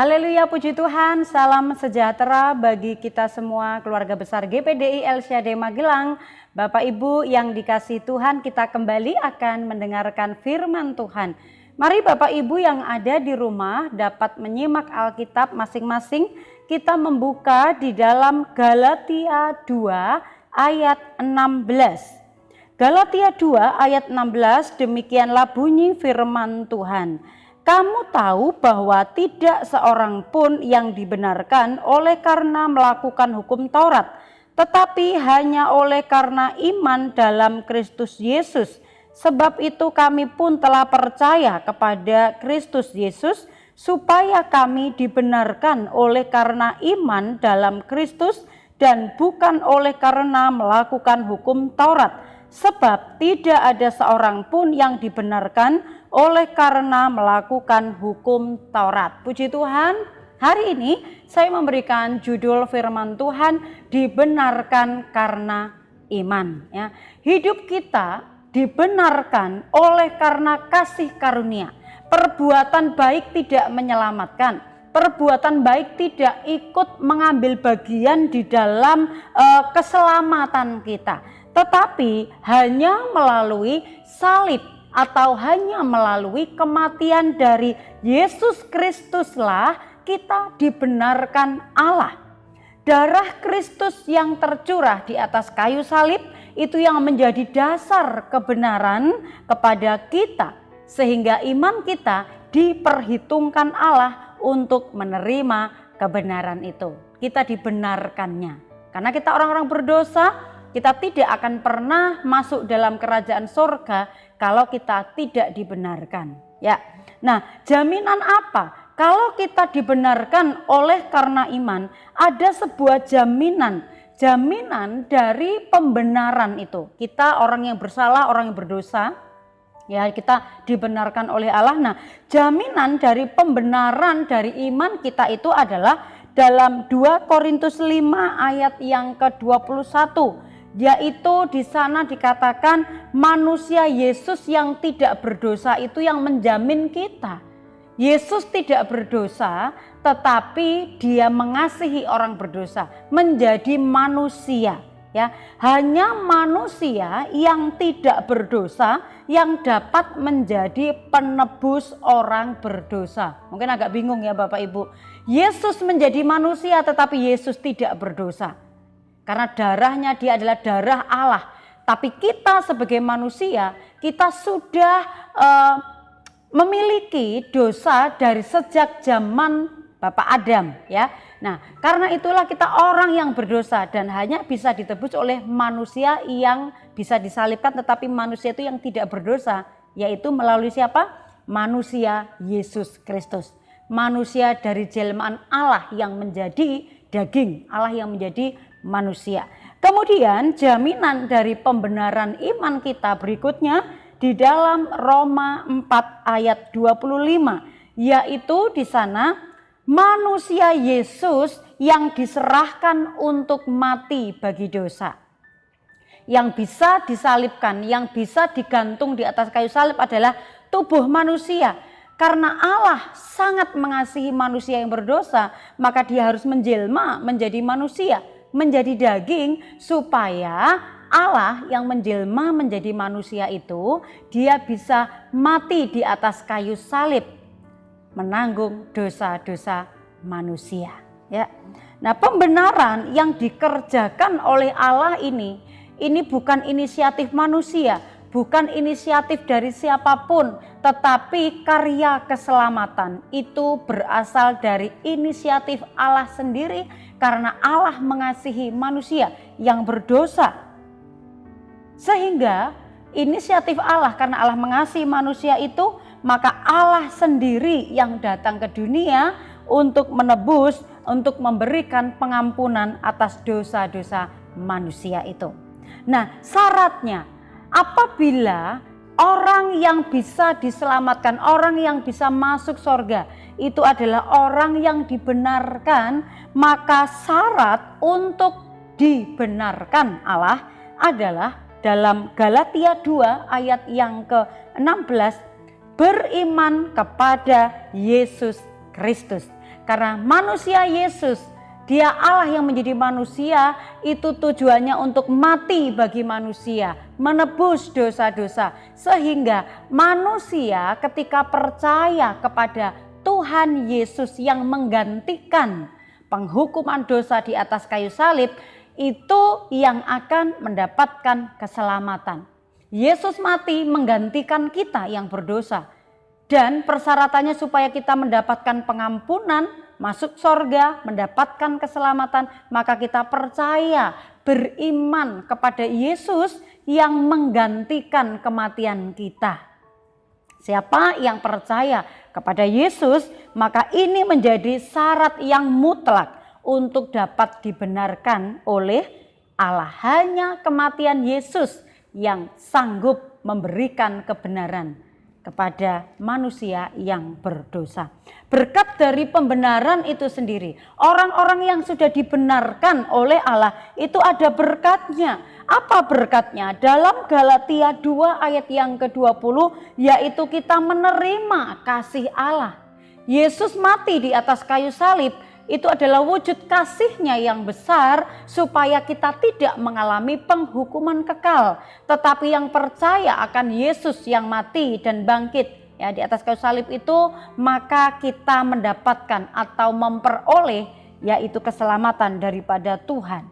Haleluya, puji Tuhan, salam sejahtera bagi kita semua keluarga besar GPDI El Shaddai Magelang. Bapak Ibu yang dikasihi Tuhan, kita kembali akan mendengarkan firman Tuhan. Mari Bapak Ibu yang ada di rumah dapat menyimak Alkitab masing-masing. Kita membuka di dalam Galatia 2 ayat 16. Galatia 2 ayat 16, demikianlah bunyi firman Tuhan. Kamu tahu bahwa tidak seorang pun yang dibenarkan oleh karena melakukan hukum Taurat, tetapi hanya oleh karena iman dalam Kristus Yesus. Sebab itu kami pun telah percaya kepada Kristus Yesus, supaya kami dibenarkan oleh karena iman dalam Kristus dan bukan oleh karena melakukan hukum Taurat. Sebab tidak ada seorang pun yang dibenarkan oleh karena melakukan hukum Taurat. Puji Tuhan, hari ini saya memberikan judul firman Tuhan, dibenarkan karena iman. Ya. Hidup kita dibenarkan oleh karena kasih karunia. Perbuatan baik tidak menyelamatkan. Perbuatan baik tidak ikut mengambil bagian di dalam keselamatan kita. Tetapi hanya melalui salib atau hanya melalui kematian dari Yesus Kristuslah kita dibenarkan Allah. Darah Kristus yang tercurah di atas kayu salib itu yang menjadi dasar kebenaran kepada kita, sehingga iman kita diperhitungkan Allah untuk menerima kebenaran itu. Kita dibenarkannya. Karena kita orang-orang berdosa, kita tidak akan pernah masuk dalam kerajaan surga kalau kita tidak dibenarkan. Ya. Nah, jaminan apa? Kalau kita dibenarkan oleh karena iman, ada sebuah jaminan dari pembenaran itu. Kita orang yang bersalah, orang yang berdosa, ya, kita dibenarkan oleh Allah. Nah, jaminan dari pembenaran dari iman kita itu adalah dalam 2 Korintus 5 ayat yang ke-21. Yaitu di sana dikatakan manusia Yesus yang tidak berdosa itu yang menjamin kita. Yesus tidak berdosa, tetapi dia mengasihi orang berdosa, menjadi manusia. Ya, hanya manusia yang tidak berdosa yang dapat menjadi penebus orang berdosa. Mungkin agak bingung ya Bapak Ibu. Yesus menjadi manusia tetapi Yesus tidak berdosa. Karena darahnya dia adalah darah Allah. Tapi kita sebagai manusia, kita sudah memiliki dosa dari sejak zaman Bapak Adam, ya. Nah, karena itulah kita orang yang berdosa dan hanya bisa ditebus oleh manusia yang bisa disalibkan, tetapi manusia itu yang tidak berdosa, yaitu melalui siapa? Manusia Yesus Kristus. Manusia dari jelmaan Allah yang menjadi daging, Allah yang menjadi manusia. Kemudian jaminan dari pembenaran iman kita berikutnya di dalam Roma 4 ayat 25, yaitu di sana manusia Yesus yang diserahkan untuk mati bagi dosa. Yang bisa disalibkan, yang bisa digantung di atas kayu salib adalah tubuh manusia. Karena Allah sangat mengasihi manusia yang berdosa, maka dia harus menjelma menjadi manusia, menjadi daging, supaya Allah yang menjelma menjadi manusia itu dia bisa mati di atas kayu salib, menanggung dosa-dosa manusia. Ya. Nah, pembenaran yang dikerjakan oleh Allah ini bukan inisiatif manusia, bukan inisiatif dari siapapun, tetapi karya keselamatan itu berasal dari inisiatif Allah sendiri karena Allah mengasihi manusia yang berdosa. Sehingga inisiatif Allah karena Allah mengasihi manusia itu, maka Allah sendiri yang datang ke dunia untuk menebus, untuk memberikan pengampunan atas dosa-dosa manusia itu. Nah, syaratnya apabila orang yang bisa diselamatkan, orang yang bisa masuk surga itu adalah orang yang dibenarkan, maka syarat untuk dibenarkan Allah adalah dalam Galatia 2 ayat yang ke-16, beriman kepada Yesus Kristus. Karena manusia Yesus, Dia Allah yang menjadi manusia, itu tujuannya untuk mati bagi manusia, menebus dosa-dosa. Sehingga manusia ketika percaya kepada Tuhan Yesus yang menggantikan penghukuman dosa di atas kayu salib, itu yang akan mendapatkan keselamatan. Yesus mati menggantikan kita yang berdosa. Dan persyaratannya supaya kita mendapatkan pengampunan, masuk sorga, mendapatkan keselamatan, maka kita percaya, beriman kepada Yesus yang menggantikan kematian kita. Siapa yang percaya kepada Yesus, maka ini menjadi syarat yang mutlak untuk dapat dibenarkan oleh Allah. Hanya kematian Yesus yang sanggup memberikan kebenaran kepada manusia yang berdosa. Berkat dari pembenaran itu sendiri, orang-orang yang sudah dibenarkan oleh Allah itu ada berkatnya. Apa berkatnya? Dalam Galatia 2 ayat yang ke-20, yaitu kita menerima kasih Allah. Yesus mati di atas kayu salib, itu adalah wujud kasih-Nya yang besar supaya kita tidak mengalami penghukuman kekal, tetapi yang percaya akan Yesus yang mati dan bangkit ya di atas kayu salib itu, maka kita mendapatkan atau memperoleh yaitu keselamatan daripada Tuhan.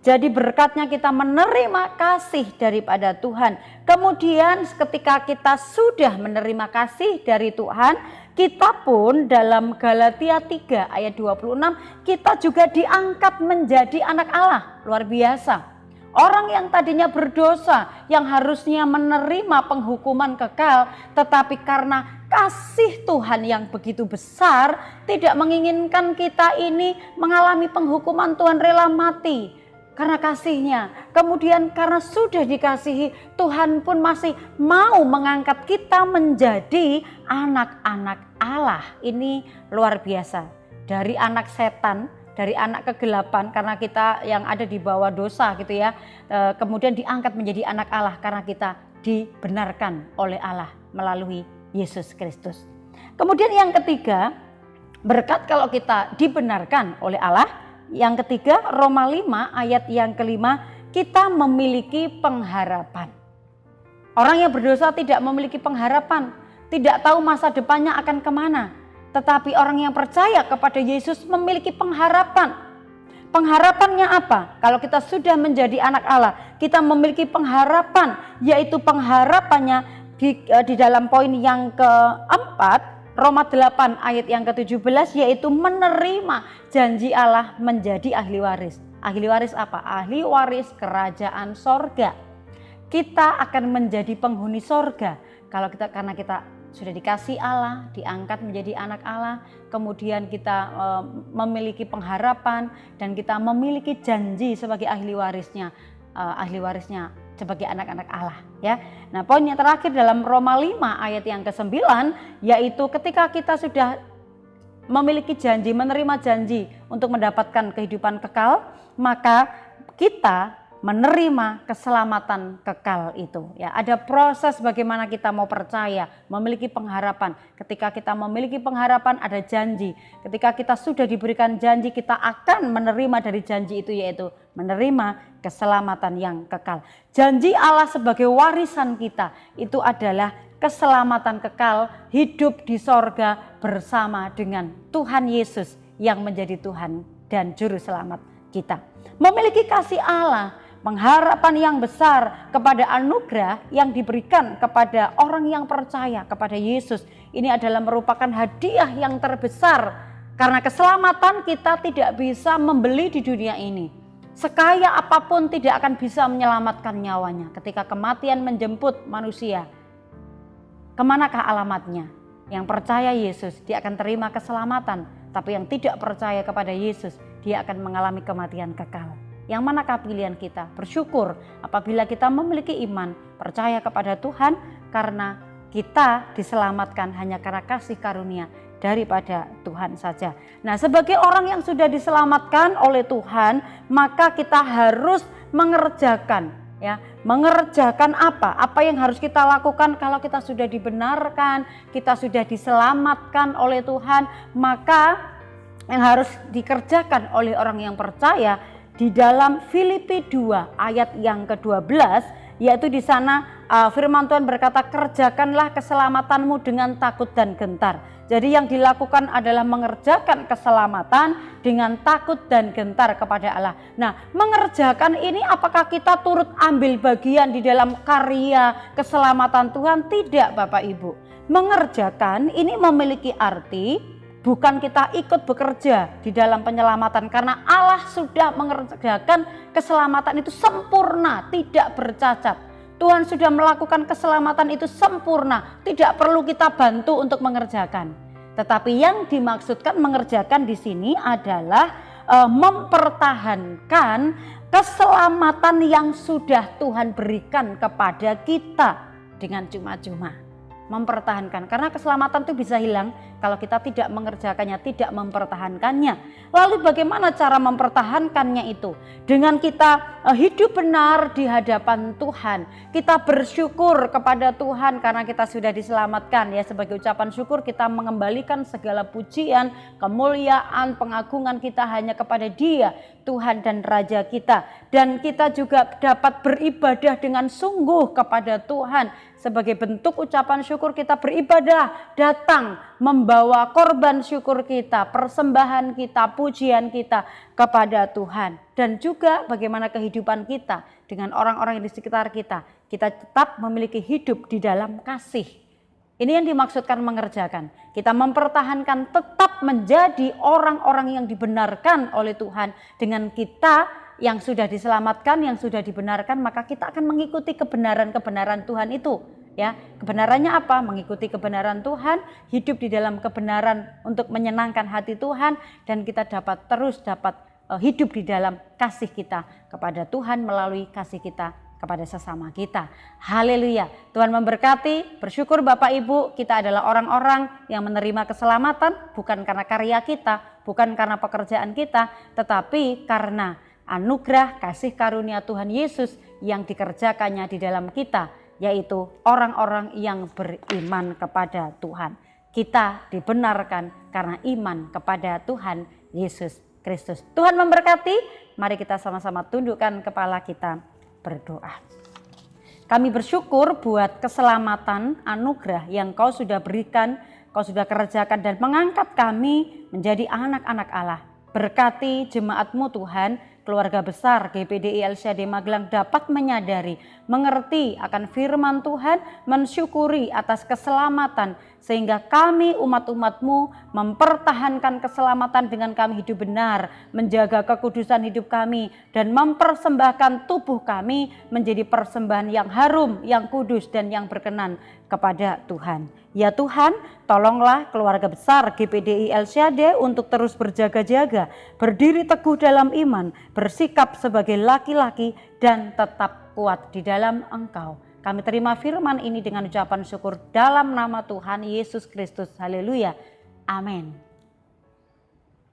Jadi berkatnya kita menerima kasih daripada Tuhan. Kemudian ketika kita sudah menerima kasih dari Tuhan, kita pun dalam Galatia 3 ayat 26 kita juga diangkat menjadi anak Allah. Luar biasa. Orang yang tadinya berdosa, yang harusnya menerima penghukuman kekal, tetapi karena kasih Tuhan yang begitu besar, tidak menginginkan kita ini mengalami penghukuman, Tuhan rela mati karena kasih-Nya. Kemudian karena sudah dikasihi, Tuhan pun masih mau mengangkat kita menjadi anak-anak Allah. Ini luar biasa. Dari anak setan, dari anak kegelapan, karena kita yang ada di bawah dosa gitu ya. Kemudian diangkat menjadi anak Allah karena kita dibenarkan oleh Allah melalui Yesus Kristus. Kemudian yang ketiga, berkat kalau kita dibenarkan oleh Allah. Yang ketiga, Roma 5 ayat yang kelima, kita memiliki pengharapan. Orang yang berdosa tidak memiliki pengharapan, tidak tahu masa depannya akan kemana. Tetapi orang yang percaya kepada Yesus memiliki pengharapan. Pengharapannya apa? Kalau kita sudah menjadi anak Allah, kita memiliki pengharapan, yaitu pengharapannya di dalam poin yang keempat, Roma 8 ayat yang ke-17, yaitu menerima janji Allah menjadi ahli waris. Ahli waris apa? Ahli waris kerajaan sorga. Kita akan menjadi penghuni sorga karena kita sudah dikasih Allah, diangkat menjadi anak Allah, kemudian kita memiliki pengharapan dan kita memiliki janji sebagai ahli warisnya sebagai anak-anak Allah ya. Nah, poin yang terakhir dalam Roma 5 ayat yang ke-9, yaitu ketika kita sudah memiliki janji, menerima janji untuk mendapatkan kehidupan kekal, maka kita menerima keselamatan kekal itu ya. Ada proses bagaimana kita mau percaya, memiliki pengharapan. Ketika kita memiliki pengharapan, ada janji. Ketika kita sudah diberikan janji, kita akan menerima dari janji itu, yaitu menerima keselamatan yang kekal. Janji Allah sebagai warisan kita itu adalah keselamatan kekal, hidup di sorga bersama dengan Tuhan Yesus yang menjadi Tuhan dan Juru Selamat kita. Memiliki kasih Allah, pengharapan yang besar kepada anugerah yang diberikan kepada orang yang percaya kepada Yesus. Ini adalah merupakan hadiah yang terbesar, karena keselamatan kita tidak bisa membeli di dunia ini. Sekaya apapun tidak akan bisa menyelamatkan nyawanya. Ketika kematian menjemput manusia, kemanakah alamatnya? Yang percaya Yesus, dia akan terima keselamatan. Tapi yang tidak percaya kepada Yesus, dia akan mengalami kematian kekal. Yang manakah pilihan kita? Bersyukur apabila kita memiliki iman, percaya kepada Tuhan, karena kita diselamatkan hanya karena kasih karunia daripada Tuhan saja. Nah, sebagai orang yang sudah diselamatkan oleh Tuhan, maka kita harus mengerjakan apa? Apa yang harus kita lakukan kalau kita sudah dibenarkan, kita sudah diselamatkan oleh Tuhan, maka yang harus dikerjakan oleh orang yang percaya di dalam Filipi 2 ayat yang ke-12, yaitu di sana firman Tuhan berkata, kerjakanlah keselamatanmu dengan takut dan gentar. Jadi yang dilakukan adalah mengerjakan keselamatan dengan takut dan gentar kepada Allah. Nah, mengerjakan ini apakah kita turut ambil bagian di dalam karya keselamatan Tuhan? Tidak, Bapak Ibu. Mengerjakan ini memiliki arti bukan kita ikut bekerja di dalam penyelamatan, karena Allah sudah mengerjakan keselamatan itu sempurna, tidak bercacat. Tuhan sudah melakukan keselamatan itu sempurna, tidak perlu kita bantu untuk mengerjakan. Tetapi yang dimaksudkan mengerjakan di sini adalah mempertahankan keselamatan yang sudah Tuhan berikan kepada kita dengan cuma-cuma. Mempertahankan, karena keselamatan itu bisa hilang kalau kita tidak mengerjakannya, tidak mempertahankannya. Lalu bagaimana cara mempertahankannya itu? Dengan kita hidup benar di hadapan Tuhan, kita bersyukur kepada Tuhan karena kita sudah diselamatkan, ya, sebagai ucapan syukur kita mengembalikan segala pujian, kemuliaan, pengagungan kita hanya kepada Dia, Tuhan dan Raja kita. Dan kita juga dapat beribadah dengan sungguh kepada Tuhan. Sebagai bentuk ucapan syukur kita beribadah, datang membawa korban syukur kita, persembahan kita, pujian kita kepada Tuhan. Dan juga bagaimana kehidupan kita dengan orang-orang yang di sekitar kita. Kita tetap memiliki hidup di dalam kasih. Ini yang dimaksudkan mengerjakan. Kita mempertahankan tetap menjadi orang-orang yang dibenarkan oleh Tuhan. Dengan kita yang sudah diselamatkan, yang sudah dibenarkan, maka kita akan mengikuti kebenaran-kebenaran Tuhan itu. Ya, kebenarannya apa? Mengikuti kebenaran Tuhan, hidup di dalam kebenaran untuk menyenangkan hati Tuhan, dan kita dapat hidup di dalam kasih kita kepada Tuhan melalui kasih kita kepada sesama kita. Haleluya. Tuhan memberkati. Bersyukur Bapak Ibu, kita adalah orang-orang yang menerima keselamatan bukan karena karya kita, bukan karena pekerjaan kita, tetapi karena anugerah kasih karunia Tuhan Yesus yang dikerjakannya di dalam kita, yaitu orang-orang yang beriman kepada Tuhan. Kita dibenarkan karena iman kepada Tuhan Yesus Kristus. Tuhan memberkati. Mari kita sama-sama tundukkan kepala kita, berdoa. Kami bersyukur buat keselamatan, anugerah yang Kau sudah berikan, Kau sudah kerjakan dan mengangkat kami menjadi anak-anak Allah. Berkati jemaat-Mu Tuhan, keluarga besar GPDI LCD Magelang dapat menyadari, mengerti akan firman Tuhan, mensyukuri atas keselamatan, sehingga kami umat-umat-Mu mempertahankan keselamatan dengan kami hidup benar, menjaga kekudusan hidup kami, dan mempersembahkan tubuh kami menjadi persembahan yang harum, yang kudus, dan yang berkenan kepada Tuhan. Ya Tuhan, tolonglah keluarga besar GPDI LCD untuk terus berjaga-jaga, berdiri teguh dalam iman, bersikap sebagai laki-laki, dan tetap kuat di dalam Engkau. Kami terima firman ini dengan ucapan syukur dalam nama Tuhan Yesus Kristus. Haleluya. Amin.